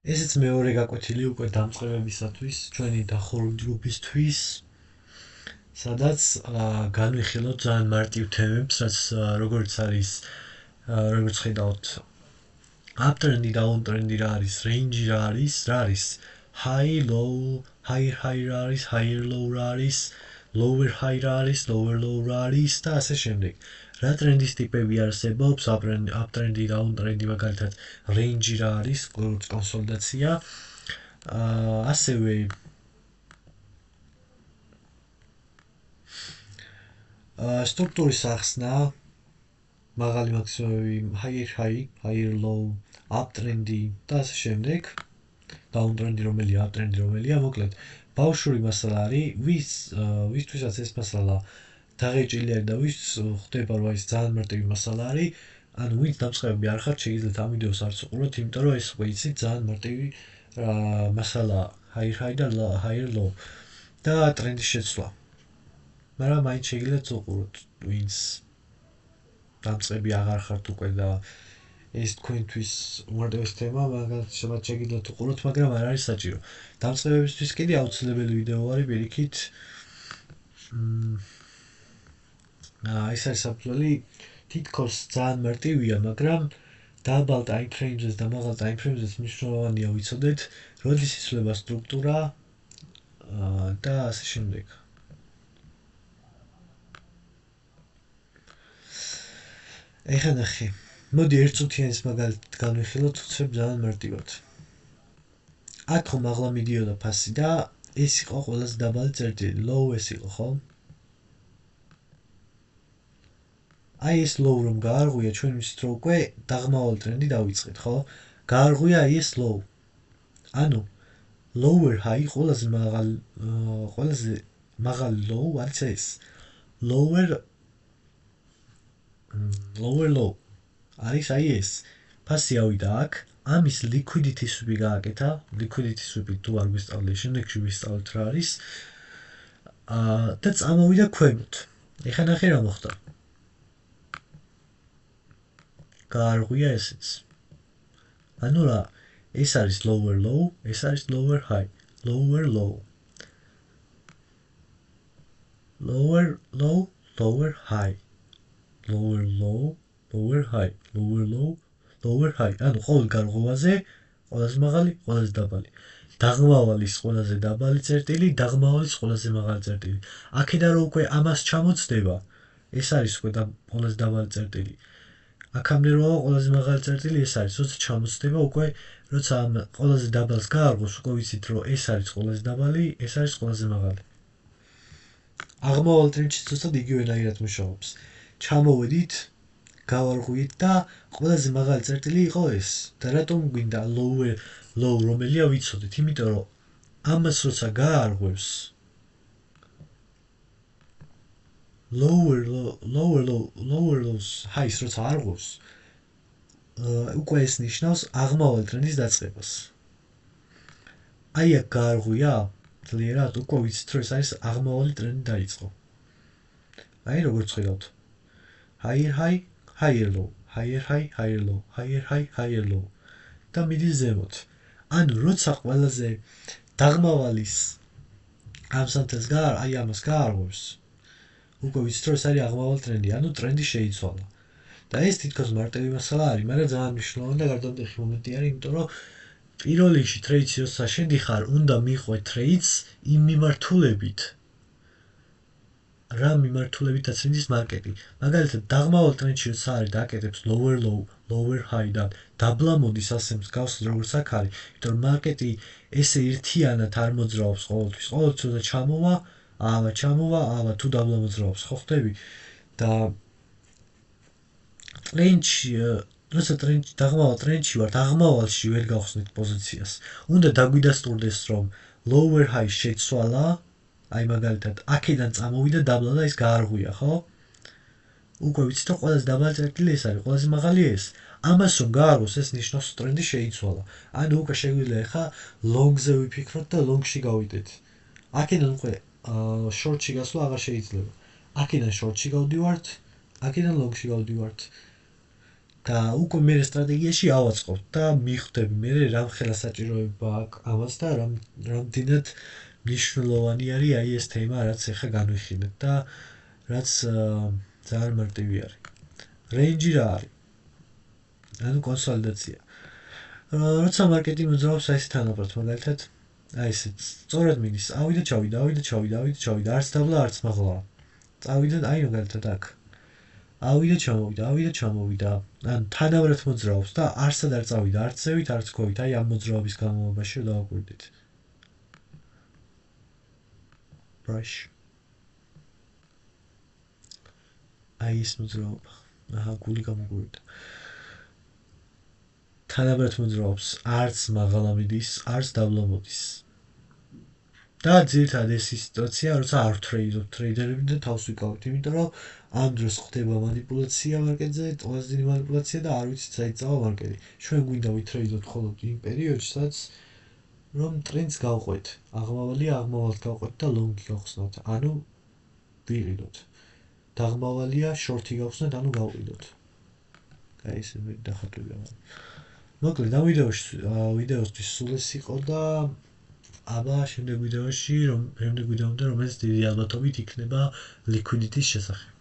ესეც მეორე გაკვეთილი უკვე დამწყებებისათვის, ჩვენი დახურული ჯგუფისთვის, სადაც განვიხილოთ ძალიან მარტივ თემებს, რაც როგორც არის, როგორც ხედავთ, uptrend-ი, downtrend-ი რა არის, range-ი რა არის, high, low, higher high რა არის, higher low რა არის, lower high რა არის, lower low რა არის და ასე შემდეგ. რა ტრენდის ტიპები არსებობს, uptrend-ი, downtrend-ი, მაგალითად, range-ი რა არის, კონსოლიდაცია, ასევე სტრუქტურის ახსნა, მაღალი მაქსიმუმები, higher high, higher low, uptrend-ი და ასე შემდეგ. downtrend-ი რომელია, uptrend-ი რომელია, მოკლედ, ბავშვური მასალა არის, ვისთვისაც ეს მასალა დაღეჭილი არის და ვის ხდება, რომ ეს ძალიან მარტივი მასალა არის, ანუ ვინც დამწყებები არ ხართ, შეგიძლიათ ამ ვიდეოს არც უყუროთ, იმიტომ რომ ეს უკვე იცით ძალიან მარტივი მასალაა, higher high და higher low და ტრენდის შეცვლა. მაგრამ მაინც შეგიძლიათ უყუროთ, ვინც დამწყები აღარ ხართ უკვე და ეს თქვენთვის უმარტივესი თემა, მაგათ შეგიძლიათ უყუროთ, მაგრამ არ არის საჭირო. დამწყებებისთვის კიდე აუცილებელი ვიდეო არის პირიქით. ეს არის საფუძველი, თითქოს ძალიან მარტივია, მაგრამ დაბალ ტაიმფრეიმზეც და მაღალ ტაიმფრეიმზეც მნიშვნელოვანია ვიცოდეთ, როდის იცვლება სტრუქტურა და ასე შემდეგ. ეხლა ნახე. მოდი ერთწუთიანის მაგალითად განვიხილოთ, ვცებ ძალიან მარტივად. აქ ხომ აღლა მიდიოდა ფასი და ეს იყო ყველაზე დაბალი წერტილი, low ეს იყო, ხო? აი ეს low რომ გაარღვია, ჩვენ ვიცით რომ უკვე დაღმავალი ტრენდი დავიწყეთ, ხო? გაარღვია აი ეს low. ანუ lower high ყველაზე მაღალი low არის ეს. lower low არის აი ეს. ფასი ავიდა აქ, ამის liquidity sweep გააკეთა, liquidity sweep თუ არ გვისწავლე, შემდეგში ვისწავლეთ რა არის. და წამოვიდა ქვემოთ. ეხლა ნახე რა მოხდა. გაარღვია ესეც. ანუ რა, ეს არის lower low, ეს არის lower high, lower low. lower low, lower high. lower low, lower high, lower low, lower high. ანუ ყოველ გარღვევაზე ყველაზე მაღალი, ყველაზე დაბალი. დაღმავალის ყველაზე დაბალი წერტილი, დაღმავალის ყველაზე მაღალი წერტილი. აქედან რომ უკვე ამას ჩამოწდება, ეს არის უკვე ყველაზე დაბალი წერტილი. აქამდე რომ ყველაზე მაღალი წერტილი ეს არის, როცა ჩამოწდება უკვე, როცა ამ ყველაზე დაბალს გაარღვევს, უკვე ვიცით რომ ეს არის ყველაზე დაბალი, ეს არის ყველაზე მაღალი. აღმავალ ტრენდში ზუსტად იგივენაირად მუშაობს. ჩამოვედით, გავარღვიეთ და ყველაზე მაღალი წერტილი იყო ეს. და რატომ გვინდა low რომელია ვიცოდეთ, იმიტომ რომ ამას როცა გაარღვევს lower lows highs როცა არღვევს, უკვე ეს ნიშნავს აღმავალ ტრენდის დაწყებას. აი აქ გაარღვია ძლიერად, უკვე ვიცით რომ ეს არის აღმავალი ტრენდი დაიწყო. აი როგორც ხედავთ. higher high, higher low, higher high, higher low, higher high, higher low. და მიდის ზემოთ. ანუ როცა ყველაზე დაღმავალის ამ სამთელს აი ამას გაარღვევს, უკვე ვიცით რომ ეს არის აღმავალი ტრენდი, ანუ ტრენდი შეიცვალა. და ეს თითქოს მარტივი მასალა არის, მაგრამ ძალიან მნიშვნელოვანი და გარდამტეხი მომენტი არის, იმიტომ რომ პირველ რიგში ტრეიდში როცა შედიხარ, უნდა მიყვე ტრეიდს იმ მიმართულებით, რა მიმართულებითაც მიდის მარკეტი. მაგალითად, დაღმავალ ტრენდში როცა არის და აკეთებს lower low, lower high და დაბლა მოდის ასე მსგავს როგორც აქ არის, იმიტომ რომ მარკეტი ესე ერთიანად არ მოძრაობს ყოველთვის. ყოველთვის როცა ჩამოვა, თუ დაბლა მოძრაობს, ხო ხდები? და ტრენდში, როცა დაღმავალ ტრენდში ვართ, აღმავალში ვერ გავხსნით პოზიციას. უნდა დაგვიდასტურდეს, რომ lower high შეცვალა, აი მაგალითად, აქედან წამოვიდა დაბლა და ის გაარღვია, ხო? უკვე ვიცით რომ ყველაზე დაბალი წერტილი ეს არის, ყველაზე მაღალი ეს. ამას რომ გაარღვოს, ეს ნიშნავს ტრენდი შეიცვალა. ანუ უკვე შეგვიძლია ახლა long-ზე ვიფიქროთ და long-ში გავიდეთ. აქედან უკვე short-ში გასვლა აღარ შეიძლება. აქედან short-ში გავდივართ, აქედან long-ში გავდივართ. და უკვე მე სტრატეგიაში ავაწყობ და მიხვდები მე რამ ხელა საჭიროება აქვს ამას და რამდენად მნიშვნელოვანი არის აი ეს თემა რაც ახლა განვიხილეთ და რაც ძალიან მარტივი არის. Range რა არის? ანუ კონსოლიდაცია. როცა მარკეტინგი მოძრაობს აი ეს თანაბრად მაგალითად აი ეს სწორად მიდის ავიდა ჩავიდა არც დაბლა არც მაღლა წავიდა აი მაგალითად აქ ავიდა ჩამოვიდა ან თანაბრად მოძრაობს და არსად არ წავიდა არც ზევით არც ქვევით აი ამ მოძრაობის განმავლობაში დავაკვირდით brush აი ეს მოძრაობა აჰა გული გამოგვირდა თანაბრად მოძრაობს არც მაღლა მიდის არც დაბლა მოდის და ძირითადად ეს სიტუაცია როცა არ ვტრეიდობ ტრეიდერები და თავს ვიკავებთ იმიტომ რომ ამ დროს ხდება манипуляცია მარკეტზე ყველაზე დიდი манипуляცია და არ ვიცით საით წავა მარკეტი ჩვენ გვინდა ვითრეიდოთ მხოლოდ იმ პერიოდში სადაც რომ ტრენდს გავყვეთ აღმავალთ გავყვეთ და ლონგი გავხსნათ ანუ ვიყიდოთ დაღმავალია შორტი გავხსნათ ანუ გავყიდოთ აი ეს მე დახატვი მოკლედ ამ ვიდეოსთვის სულ ეს იყო და აბა შემდეგ ვიდეოში რომელიც დიდი ალბათობით იქნება liquidity-ის შესახებ